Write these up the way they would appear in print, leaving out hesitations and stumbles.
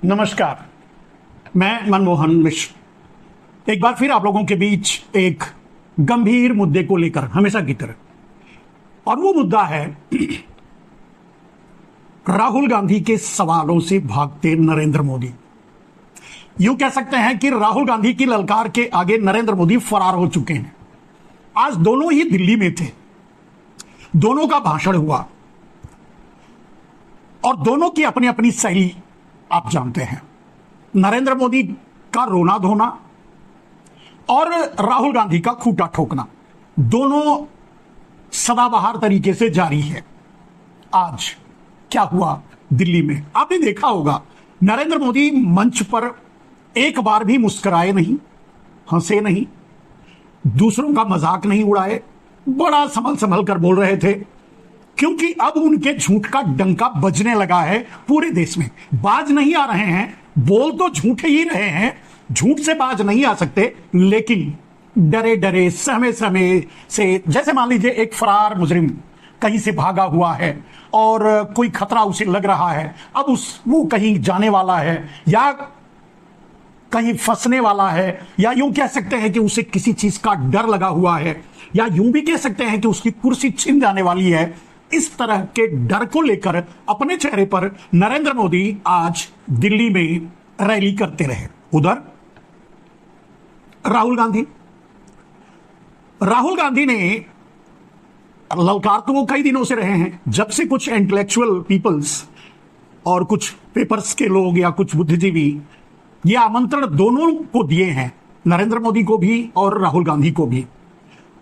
नमस्कार। मैं मनमोहन मिश्र एक बार फिर आप लोगों के बीच एक गंभीर मुद्दे को लेकर हमेशा की तरह, और वो मुद्दा है राहुल गांधी के सवालों से भागते नरेंद्र मोदी। यूं कह सकते हैं कि राहुल गांधी की ललकार के आगे नरेंद्र मोदी फरार हो चुके हैं। आज दोनों ही दिल्ली में थे, दोनों का भाषण हुआ और दोनों की अपनी अपनी शैली आप जानते हैं। नरेंद्र मोदी का रोना धोना और राहुल गांधी का खूंटा ठोकना दोनों सदाबहार तरीके से जारी है। आज क्या हुआ दिल्ली में, आपने देखा होगा। नरेंद्र मोदी मंच पर एक बार भी मुस्कुराए नहीं, हंसे नहीं, दूसरों का मजाक नहीं उड़ाए, बड़ा संभल संभल कर बोल रहे थे, क्योंकि अब उनके झूठ का डंका बजने लगा है पूरे देश में। बाज नहीं आ रहे हैं, बोल तो झूठ ही रहे हैं, झूठ से बाज नहीं आ सकते, लेकिन डरे डरे सहमे सहमे से, जैसे मान लीजिए एक फरार मुजरिम कहीं से भागा हुआ है और कोई खतरा उसे लग रहा है, अब वो कहीं जाने वाला है या कहीं फंसने वाला है, या यूं कह सकते हैं कि उसे किसी चीज का डर लगा हुआ है, या यूं भी कह सकते हैं कि उसकी कुर्सी छिन जाने वाली है। इस तरह के डर को लेकर अपने चेहरे पर नरेंद्र मोदी आज दिल्ली में रैली करते रहे। उधर राहुल गांधी ने ललकार तो वो कई दिनों से रहे हैं, जब से कुछ इंटेलेक्चुअल पीपल्स और कुछ पेपर्स के लोग या कुछ बुद्धिजीवी ये आमंत्रण दोनों को दिए हैं, नरेंद्र मोदी को भी और राहुल गांधी को भी।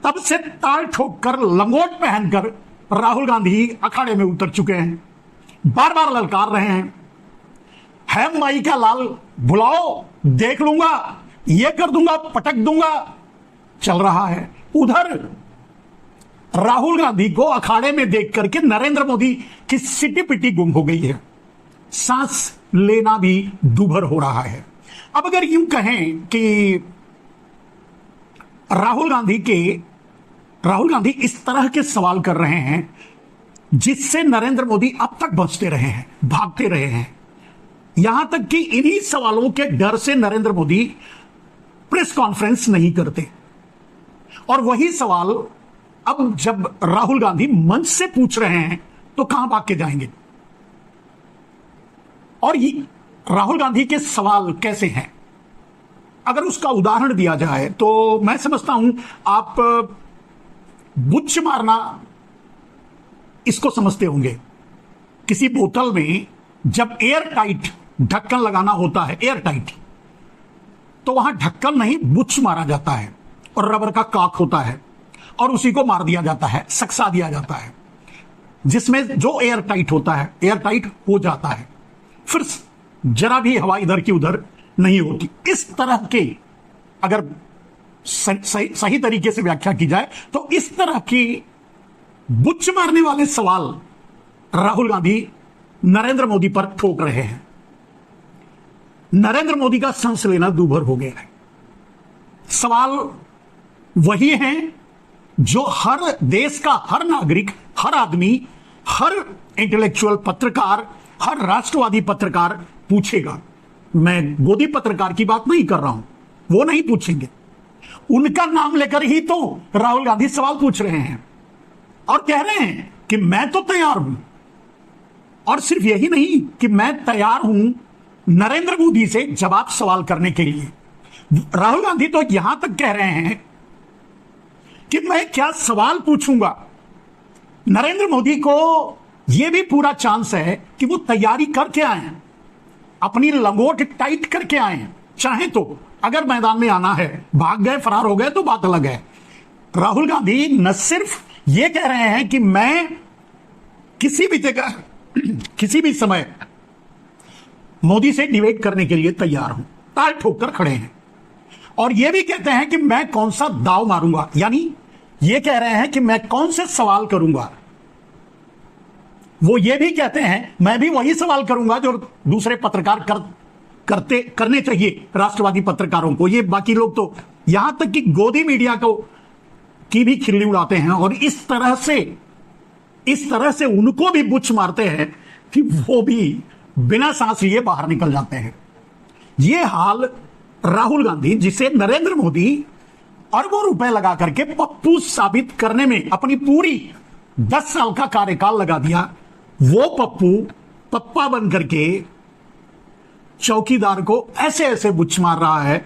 तब से ताल ठोक कर, लंगोट पहनकर राहुल गांधी अखाड़े में उतर चुके हैं, बार बार ललकार रहे हैं, है माई का लाल बुलाओ, देख लूंगा, ये कर दूंगा, पटक दूंगा, चल रहा है। उधर राहुल गांधी को अखाड़े में देख करके नरेंद्र मोदी की सिटी पिटी गुम हो गई है, सांस लेना भी दूभर हो रहा है। अब अगर यूं कहें कि राहुल गांधी इस तरह के सवाल कर रहे हैं जिससे नरेंद्र मोदी अब तक बचते रहे हैं, भागते रहे हैं, यहां तक कि इन्हीं सवालों के डर से नरेंद्र मोदी प्रेस कॉन्फ्रेंस नहीं करते, और वही सवाल अब जब राहुल गांधी मंच से पूछ रहे हैं तो कहां भाग के जाएंगे। और ये राहुल गांधी के सवाल कैसे हैं, अगर उसका उदाहरण दिया जाए तो मैं समझता हूं आप बुच्च मारना इसको समझते होंगे। किसी बोतल में जब एयर टाइट ढक्कन लगाना होता है, एयर टाइट, तो वहां ढक्कन नहीं बुच्च मारा जाता है और रबर का कॉक होता है और उसी को मार दिया जाता है, सक्सा दिया जाता है, जिसमें जो एयर टाइट होता है एयर टाइट हो जाता है, फिर जरा भी हवा इधर की उधर नहीं होती। इस तरह के अगर सही तरीके से व्याख्या की जाए तो इस तरह की बुच्च मारने वाले सवाल राहुल गांधी नरेंद्र मोदी पर ठोक रहे हैं। नरेंद्र मोदी का सांस लेना दूभर हो गया है। सवाल वही हैं जो हर देश का हर नागरिक, हर आदमी, हर इंटेलेक्चुअल पत्रकार, हर राष्ट्रवादी पत्रकार पूछेगा। मैं गोदी पत्रकार की बात नहीं कर रहा हूं, वो नहीं पूछेंगे। उनका नाम लेकर ही तो राहुल गांधी सवाल पूछ रहे हैं और कह रहे हैं कि मैं तो तैयार हूं, और सिर्फ यही नहीं कि मैं तैयार हूं नरेंद्र मोदी से जवाब सवाल करने के लिए। राहुल गांधी तो यहां तक कह रहे हैं कि मैं क्या सवाल पूछूंगा। नरेंद्र मोदी को यह भी पूरा चांस है कि वो तैयारी करके आए, अपनी लंगोट टाइट करके आए। चाहे तो अगर मैदान में आना है, भाग गए, फरार हो गए तो बात अलग है। राहुल गांधी न सिर्फ ये कह रहे हैं कि मैं किसी भी जगह, किसी भी समय मोदी से डिबेट करने के लिए तैयार हूं, ताल ठोक कर खड़े हैं, और ये भी कहते हैं कि मैं कौन सा दाव मारूंगा, यानी ये कह रहे हैं कि मैं कौन से सवाल करूंगा। वो ये भी कहते हैं मैं भी वही सवाल करूंगा जो दूसरे पत्रकार करने चाहिए राष्ट्रवादी पत्रकारों को। ये बाकी लोग तो यहां तक कि गोदी मीडिया को की भी खिल्ली उड़ाते हैं और इस तरह से उनको भी बुच्च मारते हैं कि वो भी बिना सांस लिए बाहर निकल जाते हैं। ये हाल राहुल गांधी, जिसे नरेंद्र मोदी अरबों रुपए लगा करके पप्पू साबित करने में अपनी पूरी 10 साल का कार्यकाल लगा दिया, वो पप्पू पप्पा बन करके चौकीदार को ऐसे ऐसे बुच मार रहा है,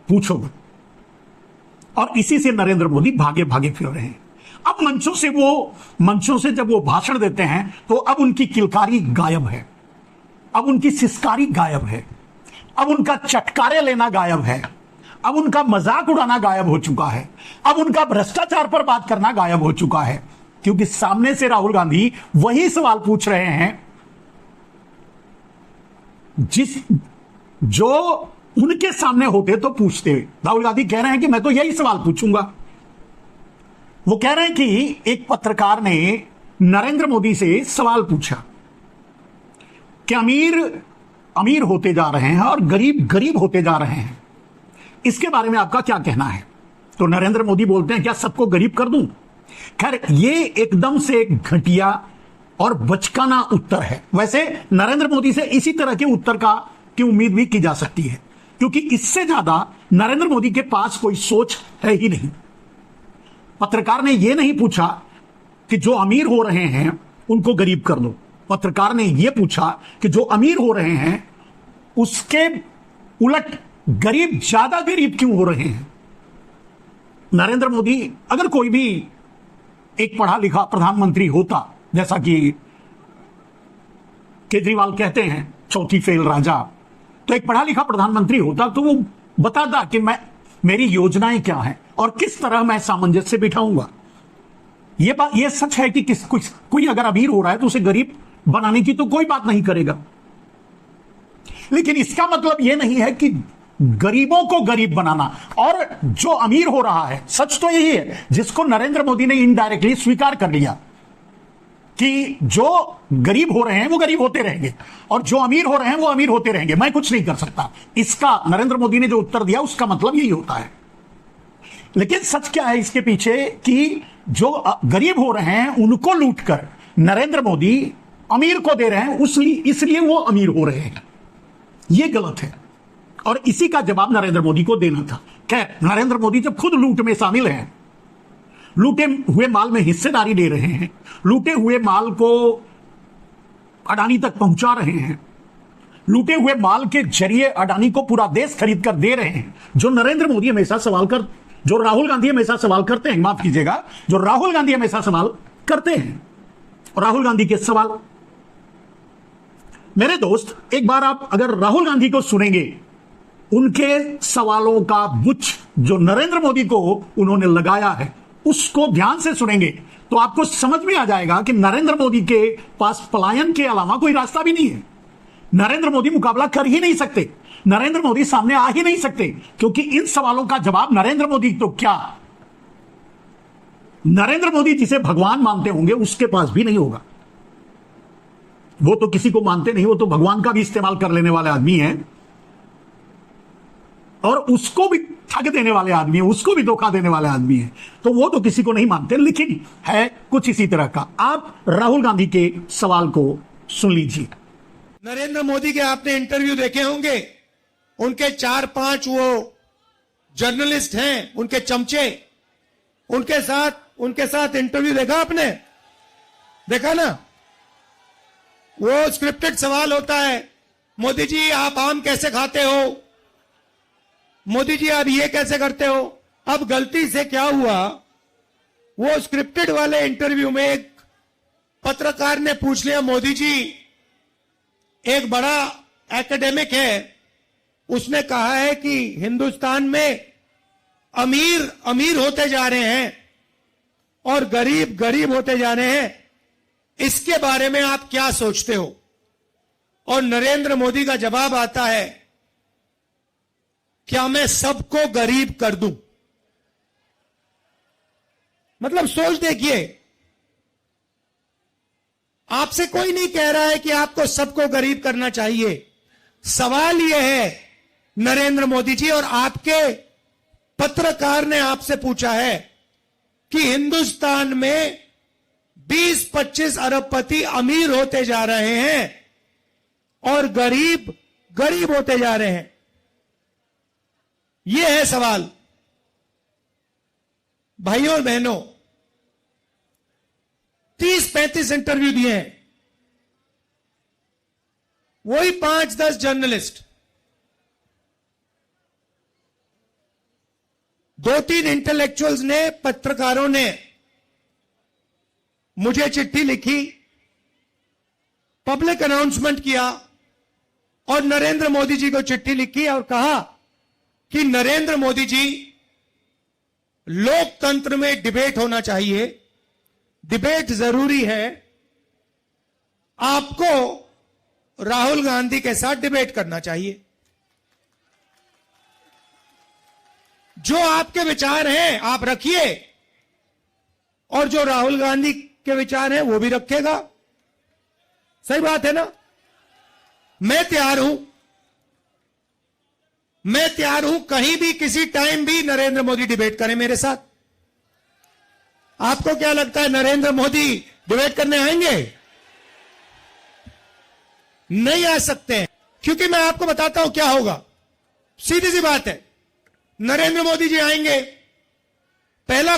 पूछो। और इसी से नरेंद्र मोदी भागे भागे फिर रहे हैं। अब मंचों से जब वो भाषण देते हैं तो अब उनकी किलकारी गायब है, अब उनकी सिसकारी गायब है, अब उनका चटकारे लेना गायब है, अब उनका मजाक उड़ाना गायब हो चुका है, अब उनका भ्रष्टाचार पर बात करना गायब हो चुका है। क्योंकि सामने से राहुल गांधी वही सवाल पूछ रहे हैं जो उनके सामने होते तो पूछते। राहुल गांधी कह रहे हैं कि मैं तो यही सवाल पूछूंगा। वो कह रहे हैं कि एक पत्रकार ने नरेंद्र मोदी से सवाल पूछा कि अमीर होते जा रहे हैं और गरीब गरीब होते जा रहे हैं, इसके बारे में आपका क्या कहना है? तो नरेंद्र मोदी बोलते हैं, क्या सबको गरीब कर दूं? खैर, ये एकदम से घटिया और बचकाना उत्तर है। वैसे नरेंद्र मोदी से इसी तरह के उत्तर की उम्मीद भी की जा सकती है, क्योंकि इससे ज्यादा नरेंद्र मोदी के पास कोई सोच है ही नहीं। पत्रकार ने यह नहीं पूछा कि जो अमीर हो रहे हैं उनको गरीब कर दो, पत्रकार ने यह पूछा कि जो अमीर हो रहे हैं उसके उलट गरीब ज्यादा गरीब क्यों हो रहे हैं। नरेंद्र मोदी, अगर कोई भी एक पढ़ा लिखा प्रधानमंत्री होता, जैसा कि केजरीवाल कहते हैं चौथी फेल राजा, तो एक पढ़ा लिखा प्रधानमंत्री होता तो वो बताता कि मेरी योजनाएं क्या हैं और किस तरह मैं सामंजस्य बिठाऊंगा। ये सच है कि कोई अगर अमीर हो रहा है तो उसे गरीब बनाने की तो कोई बात नहीं करेगा, लेकिन इसका मतलब यह नहीं है कि गरीबों को गरीब बनाना। और जो अमीर हो रहा है, सच तो यही है जिसको नरेंद्र मोदी ने इनडायरेक्टली स्वीकार कर लिया कि जो गरीब हो रहे हैं वो गरीब होते रहेंगे और जो अमीर हो रहे हैं वो अमीर होते रहेंगे, मैं कुछ नहीं कर सकता। इसका नरेंद्र मोदी ने जो उत्तर दिया उसका मतलब यही होता है। लेकिन सच क्या है इसके पीछे कि जो गरीब हो रहे हैं उनको लूटकर नरेंद्र मोदी अमीर को दे रहे हैं, इसलिए वो अमीर हो रहे हैं। ये गलत है और इसी का जवाब नरेंद्र मोदी को देना था। खैर, नरेंद्र मोदी जब खुद लूट में शामिल हैं, लूटे हुए माल में हिस्सेदारी दे रहे हैं, लूटे हुए माल को अडानी तक पहुंचा रहे हैं, लूटे हुए माल के जरिए अडानी को पूरा देश खरीद कर दे रहे हैं, जो राहुल गांधी हमेशा सवाल करते हैं, माफ कीजिएगा, जो राहुल गांधी हमेशा सवाल करते हैं। राहुल गांधी के सवाल, मेरे दोस्त, एक बार आप अगर राहुल गांधी को सुनेंगे, उनके सवालों का बुच जो नरेंद्र मोदी को उन्होंने लगाया है उसको ध्यान से सुनेंगे तो आपको समझ में आ जाएगा कि नरेंद्र मोदी के पास पलायन के अलावा कोई रास्ता भी नहीं है। नरेंद्र मोदी मुकाबला कर ही नहीं सकते, नरेंद्र मोदी सामने आ ही नहीं सकते, क्योंकि इन सवालों का जवाब नरेंद्र मोदी तो क्या, नरेंद्र मोदी जिसे भगवान मानते होंगे उसके पास भी नहीं होगा। वो तो किसी को मानते नहीं, वो तो भगवान का भी इस्तेमाल कर लेने वाले आदमी हैं और उसको भी ठग देने वाले आदमी है, उसको भी धोखा देने वाले आदमी है, तो वो तो किसी को नहीं मानते। लेकिन है कुछ इसी तरह का। आप राहुल गांधी के सवाल को सुन लीजिए। नरेंद्र मोदी के आपने इंटरव्यू देखे होंगे, उनके 4-5 वो जर्नलिस्ट हैं, उनके चमचे, उनके साथ इंटरव्यू देखा आपने? देखा ना? वो स्क्रिप्टेड सवाल होता है, मोदी जी आप आम कैसे खाते हो, मोदी जी आप ये कैसे करते हो। अब गलती से क्या हुआ, वो स्क्रिप्टेड वाले इंटरव्यू में एक पत्रकार ने पूछ लिया, मोदी जी एक बड़ा एकेडमिक है, उसने कहा है कि हिंदुस्तान में अमीर अमीर होते जा रहे हैं और गरीब गरीब होते जा रहे हैं, इसके बारे में आप क्या सोचते हो। और नरेंद्र मोदी का जवाब आता है, क्या मैं सबको गरीब कर दूं। मतलब सोच देखिए, आपसे कोई नहीं कह रहा है कि आपको सबको गरीब करना चाहिए। सवाल यह है नरेंद्र मोदी जी, और आपके पत्रकार ने आपसे पूछा है कि हिंदुस्तान में 20-25 अरबपति अमीर होते जा रहे हैं, और गरीब गरीब होते जा रहे हैं। यह है सवाल। भाइयों और बहनों, 30-35 इंटरव्यू दिए हैं, वही 5-10 जर्नलिस्ट, 2-3 इंटेलेक्चुअल्स ने, पत्रकारों ने मुझे चिट्ठी लिखी, पब्लिक अनाउंसमेंट किया और नरेंद्र मोदी जी को चिट्ठी लिखी और कहा कि नरेंद्र मोदी जी, लोकतंत्र में डिबेट होना चाहिए, डिबेट जरूरी है, आपको राहुल गांधी के साथ डिबेट करना चाहिए। जो आपके विचार हैं आप रखिए और जो राहुल गांधी के विचार हैं वो भी रखेगा। सही बात है ना? मैं तैयार हूं कहीं भी किसी टाइम भी नरेंद्र मोदी डिबेट करें मेरे साथ। आपको क्या लगता है नरेंद्र मोदी डिबेट करने आएंगे? नहीं आ सकते हैं, क्योंकि मैं आपको बताता हूं क्या होगा। सीधी सी बात है, नरेंद्र मोदी जी आएंगे, पहला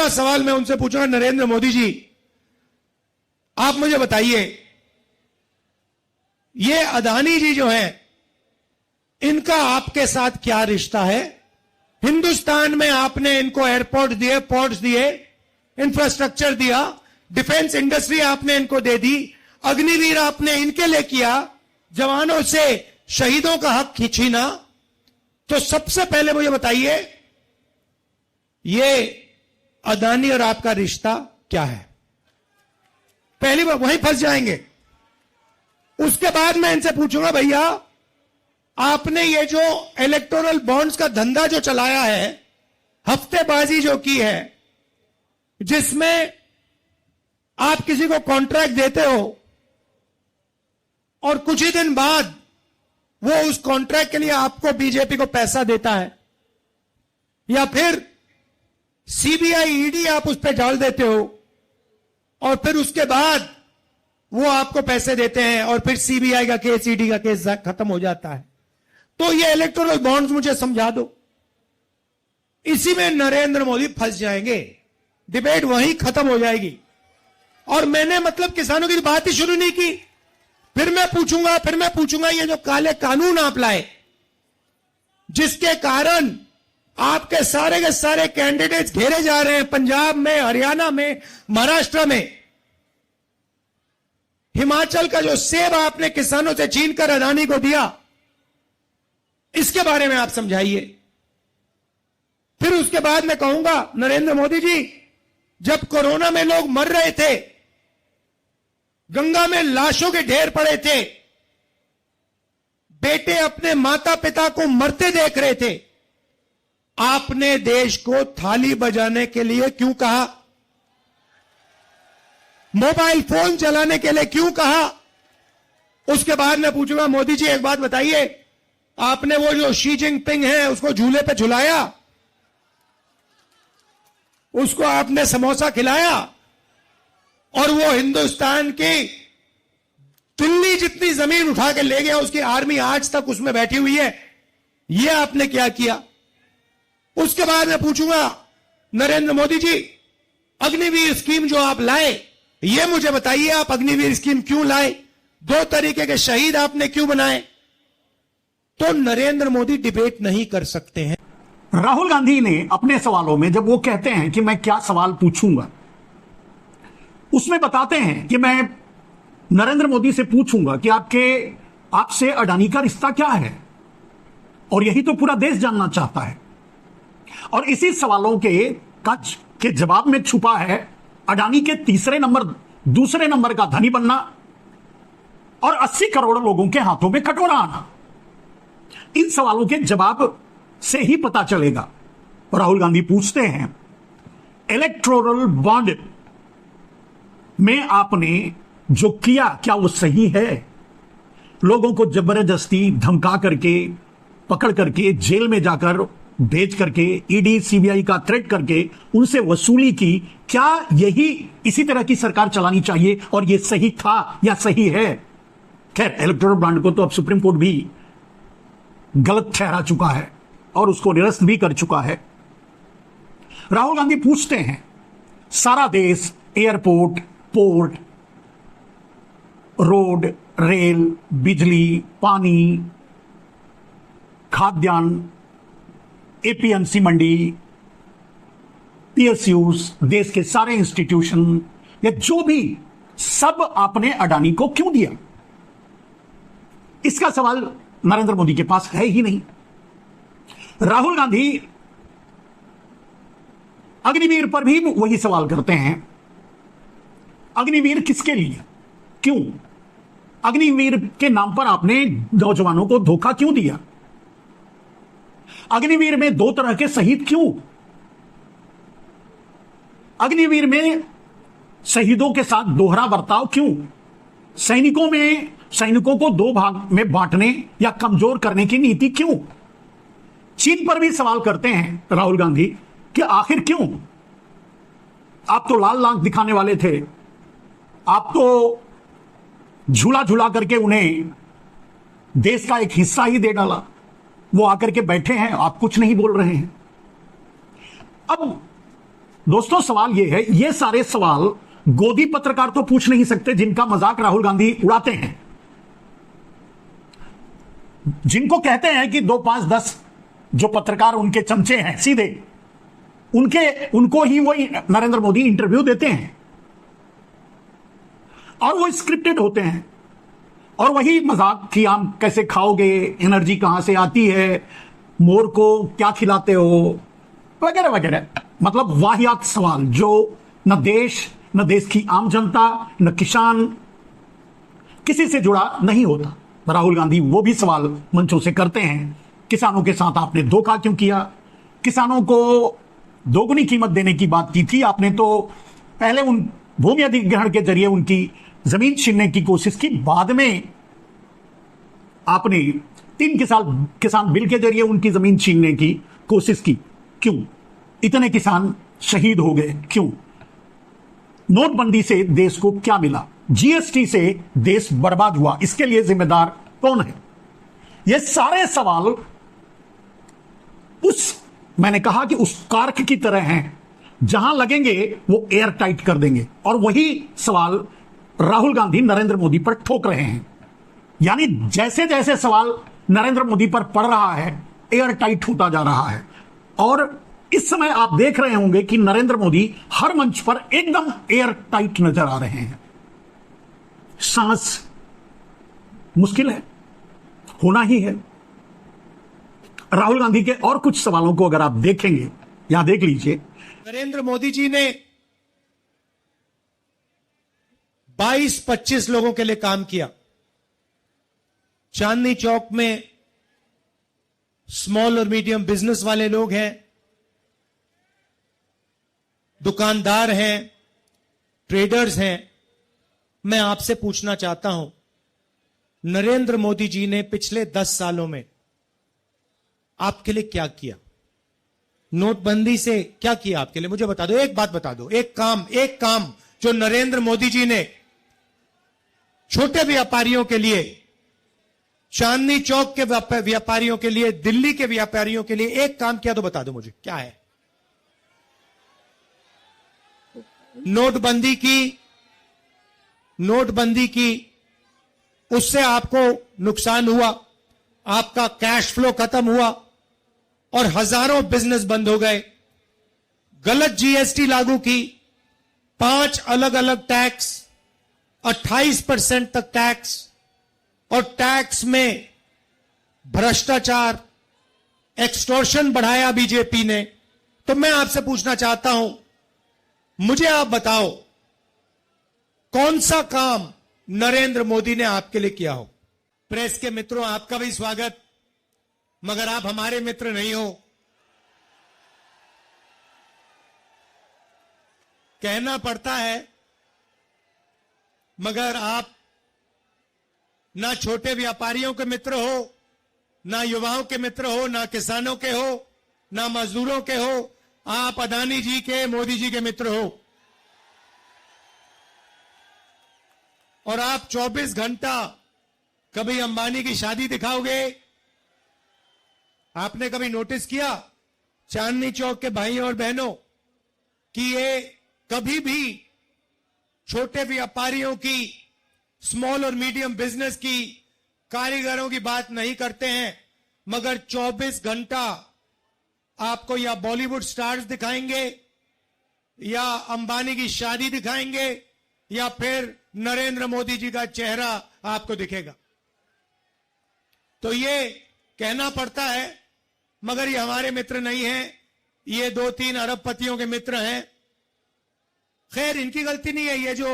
सवाल मैं उनसे पूछूंगा, नरेंद्र मोदी जी आप मुझे बताइए, ये अदानी जी जो हैं इनका आपके साथ क्या रिश्ता है? हिंदुस्तान में आपने इनको एयरपोर्ट दिए, पोर्ट्स दिए, इंफ्रास्ट्रक्चर दिया, डिफेंस इंडस्ट्री आपने इनको दे दी, अग्निवीर आपने इनके लिए किया, जवानों से शहीदों का हक खींचीना। तो सबसे पहले मुझे बताइए, ये अदानी और आपका रिश्ता क्या है? पहली बार वहीं फंस जाएंगे। उसके बाद मैं इनसे पूछूंगा, भैया आपने ये जो इलेक्टोरल बॉन्ड्स का धंधा जो चलाया है, हफ्तेबाजी जो की है, जिसमें आप किसी को कॉन्ट्रैक्ट देते हो और कुछ ही दिन बाद वो उस कॉन्ट्रैक्ट के लिए आपको बीजेपी को पैसा देता है, या फिर सीबीआई ईडी आप उस पर डाल देते हो और फिर उसके बाद वो आपको पैसे देते हैं और फिर सीबीआई का केस, ईडी का केस खत्म हो जाता है। तो ये इलेक्टोरल बॉन्ड्स मुझे समझा दो। इसी में नरेंद्र मोदी फंस जाएंगे, डिबेट वहीं खत्म हो जाएगी। और मैंने मतलब किसानों की बात ही शुरू नहीं की। फिर मैं पूछूंगा ये जो काले कानून आप लाए, जिसके कारण आपके सारे के सारे कैंडिडेट्स घेरे जा रहे हैं, पंजाब में, हरियाणा में, महाराष्ट्र में, हिमाचल का जो सेब आपने किसानों से छीनकर अदानी को दिया, इसके बारे में आप समझाइए। फिर उसके बाद मैं कहूंगा, नरेंद्र मोदी जी, जब कोरोना में लोग मर रहे थे, गंगा में लाशों के ढेर पड़े थे, बेटे अपने माता पिता को मरते देख रहे थे, आपने देश को थाली बजाने के लिए क्यों कहा? मोबाइल फोन चलाने के लिए क्यों कहा? उसके बाद मैं पूछूंगा, मोदी जी एक बात बताइए, आपने वो जो शी जिनपिंग है उसको झूले पे झुलाया, उसको आपने समोसा खिलाया और वो हिंदुस्तान की दिल्ली जितनी जमीन उठा के ले गया, उसकी आर्मी आज तक उसमें बैठी हुई है, ये आपने क्या किया? उसके बाद मैं पूछूंगा, नरेंद्र मोदी जी, अग्निवीर स्कीम जो आप लाए, ये मुझे बताइए, आप अग्निवीर स्कीम क्यों लाए? 2 तरीके के शहीद आपने क्यों बनाए? तो नरेंद्र मोदी डिबेट नहीं कर सकते हैं। राहुल गांधी ने अपने सवालों में, जब वो कहते हैं कि मैं क्या सवाल पूछूंगा, उसमें बताते हैं कि मैं नरेंद्र मोदी से पूछूंगा कि आपसे अडानी का रिश्ता क्या है, और यही तो पूरा देश जानना चाहता है। और इसी सवालों के जवाब में छुपा है अडानी के दूसरे नंबर का धनी बनना और 80 करोड़ लोगों के हाथों में कटोरा आना। इन सवालों के जवाब से ही पता चलेगा। राहुल गांधी पूछते हैं, इलेक्टोरल बॉन्ड में आपने जो किया क्या वो सही है? लोगों को जबरदस्ती धमका करके, पकड़ करके, जेल में जाकर भेज करके, ईडी सीबीआई का थ्रेट करके उनसे वसूली की, क्या इसी तरह की सरकार चलानी चाहिए और ये सही था या सही है? खैर, इलेक्टोरल बॉन्ड को तो अब सुप्रीम कोर्ट भी गलत ठहरा चुका है और उसको निरस्त भी कर चुका है। राहुल गांधी पूछते हैं, सारा देश एयरपोर्ट, पोर्ट, रोड, रेल, बिजली, पानी, खाद्यान्न, एपीएमसी मंडी, पीएसयूज, देश के सारे इंस्टीट्यूशन, या जो भी, सब आपने अडानी को क्यों दिया? इसका सवाल नरेंद्र मोदी के पास है ही नहीं। राहुल गांधी अग्निवीर पर भी वही सवाल करते हैं, अग्निवीर किसके लिए, क्यों? अग्निवीर के नाम पर आपने नौजवानों को धोखा क्यों दिया? अग्निवीर में दो तरह के शहीद क्यों? अग्निवीर में शहीदों के साथ दोहरा बर्ताव क्यों? सैनिकों को दो भाग में बांटने या कमजोर करने की नीति क्यों? चीन पर भी सवाल करते हैं राहुल गांधी कि आखिर क्यों? आप तो लाल आंख दिखाने वाले थे, आप तो झूला झूला करके उन्हें देश का एक हिस्सा ही दे डाला, वो आकर के बैठे हैं, आप कुछ नहीं बोल रहे हैं। अब दोस्तों, सवाल यह है, ये सारे सवाल गोदी पत्रकार तो पूछ नहीं सकते जिनका मजाक राहुल गांधी उड़ाते हैं, जिनको कहते हैं कि 2, 5, 10 जो पत्रकार उनके चमचे हैं सीधे, उनको ही वो नरेंद्र मोदी इंटरव्यू देते हैं और वो स्क्रिप्टेड होते हैं और वही मजाक कि आम कैसे खाओगे, एनर्जी कहां से आती है, मोर को क्या खिलाते हो, वगैरह वगैरह। मतलब वाहियात सवाल जो न देश की आम जनता, न किसान, किसी से जुड़ा नहीं होता। राहुल गांधी वो भी सवाल मंचों से करते हैं, किसानों के साथ आपने धोखा क्यों किया? किसानों को दोगुनी कीमत देने की बात की थी आपने, तो पहले उन भूमि अधिग्रहण के जरिए उनकी जमीन छीनने की कोशिश की, बाद में आपने 3 किसान बिल के जरिए उनकी जमीन छीनने की कोशिश की। क्यों? इतने किसान शहीद हो गए, क्यों? नोटबंदी से देश को क्या मिला? जीएसटी से देश बर्बाद हुआ, इसके लिए जिम्मेदार कौन है? ये सारे सवाल मैंने कहा कि उस कार्क की तरह हैं, जहां लगेंगे वो एयर टाइट कर देंगे, और वही सवाल राहुल गांधी नरेंद्र मोदी पर ठोक रहे हैं। यानी जैसे जैसे सवाल नरेंद्र मोदी पर पड़ रहा है, एयर टाइट होता जा रहा है। और इस समय आप देख रहे होंगे कि नरेंद्र मोदी हर मंच पर एकदम एयर टाइट नजर आ रहे हैं। सांस मुश्किल है, होना ही है। राहुल गांधी के और कुछ सवालों को अगर आप देखेंगे, यहां देख लीजिए। नरेंद्र मोदी जी ने 22-25 लोगों के लिए काम किया। चांदनी चौक में स्मॉल और मीडियम बिजनेस वाले लोग हैं, दुकानदार हैं, ट्रेडर्स हैं। मैं आपसे पूछना चाहता हूं, नरेंद्र मोदी जी ने पिछले 10 सालों में आपके लिए क्या किया? नोटबंदी से क्या किया आपके लिए? मुझे बता दो, एक बात बता दो, एक काम जो नरेंद्र मोदी जी ने छोटे व्यापारियों के लिए, चांदनी चौक के व्यापारियों के लिए, दिल्ली के व्यापारियों के लिए एक काम किया तो बता दो मुझे, क्या है? नोटबंदी की उससे आपको नुकसान हुआ, आपका कैश फ्लो खत्म हुआ और हजारों बिजनेस बंद हो गए। गलत जीएसटी लागू की, 5 अलग अलग टैक्स, 28% तक टैक्स, और टैक्स में भ्रष्टाचार, एक्सटॉर्शन बढ़ाया बीजेपी ने। तो मैं आपसे पूछना चाहता हूं, मुझे आप बताओ, कौन सा काम नरेंद्र मोदी ने आपके लिए किया हो? प्रेस के मित्रों, आपका भी स्वागत, मगर आप हमारे मित्र नहीं हो। कहना पड़ता है, मगर आप ना छोटे व्यापारियों के मित्र हो, ना युवाओं के मित्र हो, ना किसानों के हो, ना मजदूरों के हो। आप अडानी जी के, मोदी जी के मित्र हो। और आप 24 घंटा कभी अंबानी की शादी दिखाओगे? आपने कभी नोटिस किया चांदनी चौक के भाइयों और बहनों कि ये कभी भी छोटे व्यापारियों की, स्मॉल और मीडियम बिजनेस की, कारीगरों की बात नहीं करते हैं, मगर 24 घंटा आपको या बॉलीवुड स्टार्स दिखाएंगे, या अंबानी की शादी दिखाएंगे, या फिर नरेंद्र मोदी जी का चेहरा आपको दिखेगा। तो ये कहना पड़ता है, मगर ये हमारे मित्र नहीं हैं, ये 2-3 अरबपतियों के मित्र हैं। खैर, इनकी गलती नहीं है, ये जो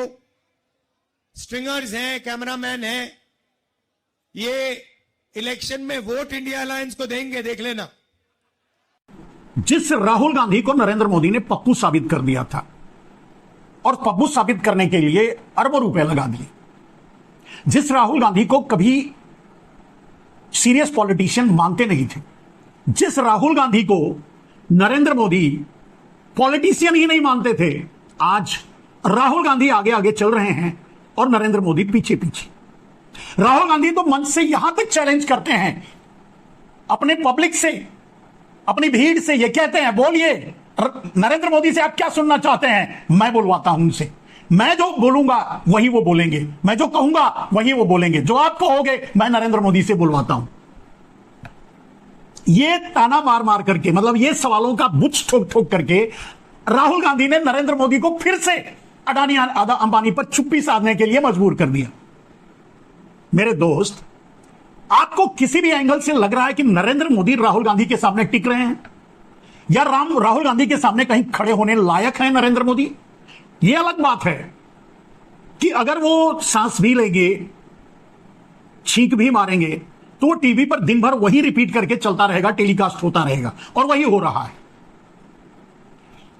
स्ट्रिंगर्स हैं, कैमरामैन हैं, ये इलेक्शन में वोट इंडिया अलायंस को देंगे, देख लेना। जिस राहुल गांधी को नरेंद्र मोदी ने पप्पू साबित कर दिया था, और पप्पू साबित करने के लिए अरबों रुपए लगा दिए, जिस राहुल गांधी को कभी सीरियस पॉलिटिशियन मानते नहीं थे, जिस राहुल गांधी को नरेंद्र मोदी पॉलिटिशियन ही नहीं मानते थे, आज राहुल गांधी आगे आगे चल रहे हैं और नरेंद्र मोदी पीछे पीछे। राहुल गांधी तो मंच से यहां तक चैलेंज करते हैं अपने पब्लिक से, अपनी भीड़ से, ये कहते हैं बोलिए नरेंद्र मोदी से आप क्या सुनना चाहते हैं, मैं बुलवाता हूं उनसे, मैं जो बोलूंगा वही वो बोलेंगे, मैं जो कहूंगा वही वो बोलेंगे, जो आप कहोगे मैं नरेंद्र मोदी से बुलवाता हूं। ये ताना मार मार करके, मतलब ये सवालों का बुच ठोक ठोक करके राहुल गांधी ने नरेंद्र मोदी को फिर से अडानी अंबानी पर चुप्पी साधने के लिए मजबूर कर दिया। मेरे दोस्त, आपको किसी भी एंगल से लग रहा है कि नरेंद्र मोदी राहुल गांधी के सामने टिक रहे हैं, या राहुल गांधी के सामने कहीं खड़े होने लायक है नरेंद्र मोदी? यह अलग बात है कि अगर वो सांस भी लेंगे, छींक भी मारेंगे, तो वो टीवी पर दिन भर वही रिपीट करके चलता रहेगा, टेलीकास्ट होता रहेगा, और वही हो रहा है।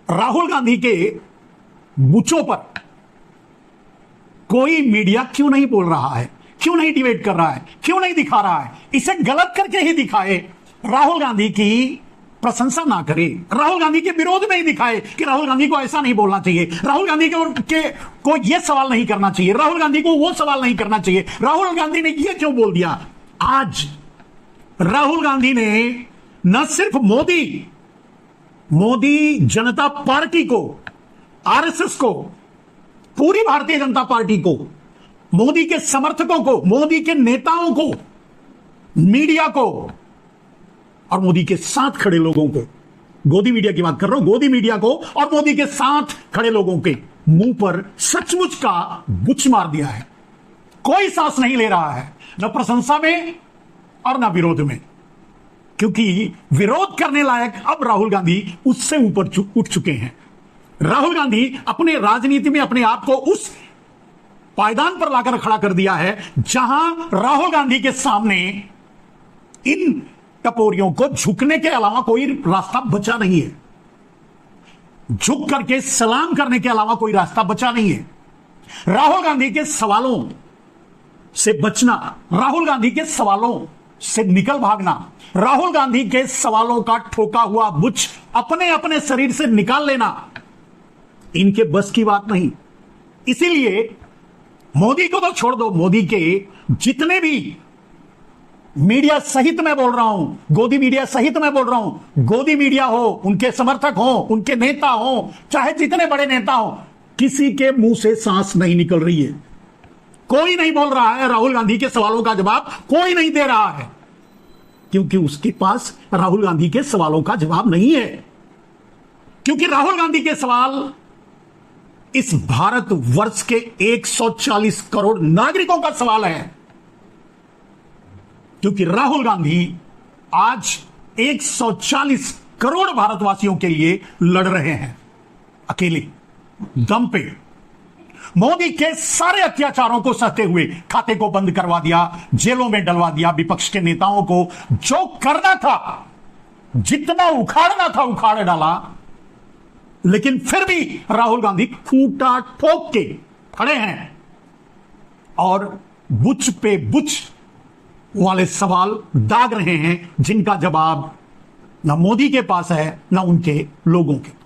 राहुल गांधी के बुचों पर कोई मीडिया क्यों नहीं बोल रहा है, क्यों नहीं डिबेट कर रहा है, क्यों नहीं दिखा रहा है? इसे गलत करके ही दिखाए, राहुल गांधी की प्रशंसा ना करे, राहुल गांधी के विरोध में ही दिखाए कि राहुल गांधी को ऐसा नहीं बोलना चाहिए, राहुल गांधी को यह सवाल नहीं करना चाहिए, राहुल गांधी को वो सवाल नहीं करना चाहिए, राहुल गांधी ने यह क्यों बोल दिया। आज राहुल गांधी ने न सिर्फ मोदी जनता पार्टी को, आरएसएस को, पूरी भारतीय जनता पार्टी को, मोदी के समर्थकों को, मोदी के नेताओं को, मीडिया को और मोदी के साथ खड़े लोगों को, गोदी मीडिया की बात कर रहा हूं, गोदी मीडिया को और मोदी के साथ खड़े लोगों के मुंह पर सचमुच का बुच मार दिया है। कोई सांस नहीं ले रहा है, न प्रशंसा में और न विरोध में, क्योंकि विरोध करने लायक अब राहुल गांधी उससे ऊपर उठ चुके हैं। राहुल गांधी अपने राजनीति में अपने आप को उस पायदान पर लाकर खड़ा कर दिया है जहां राहुल गांधी के सामने इन टपोरियों को झुकने के अलावा कोई रास्ता बचा नहीं है, झुक करके सलाम करने के अलावा कोई रास्ता बचा नहीं है। राहुल गांधी के सवालों से बचना, राहुल गांधी के सवालों से निकल भागना, राहुल गांधी के सवालों का ठोका हुआ बुच अपने अपने शरीर से निकाल लेना, इनके बस की बात नहीं। इसीलिए मोदी को तो छोड़ दो, मोदी के जितने भी मीडिया सहित मैं बोल रहा हूं, गोदी मीडिया सहित मैं बोल रहा हूं, गोदी मीडिया हो, उनके समर्थक हो, उनके नेता हो, चाहे जितने बड़े नेता हो, किसी के मुंह से सांस नहीं निकल रही है, कोई नहीं बोल रहा है राहुल गांधी के सवालों का जवाब, कोई नहीं दे रहा है, क्योंकि उसके पास राहुल गांधी के सवालों का जवाब नहीं है। क्योंकि राहुल गांधी के सवाल इस भारत वर्ष के 140 करोड़ नागरिकों का सवाल है, क्योंकि राहुल गांधी आज 140 करोड़ भारतवासियों के लिए लड़ रहे हैं अकेले दम पे। मोदी के सारे अत्याचारों को सहते हुए खाते को बंद करवा दिया, जेलों में डलवा दिया, विपक्ष के नेताओं को जो करना था, जितना उखाड़ना था उखाड़ डाला, लेकिन फिर भी राहुल गांधी खूंटा ठोक के खड़े हैं और बुच पे बुच वाले सवाल दाग रहे हैं, जिनका जवाब न मोदी के पास है न उनके लोगों के।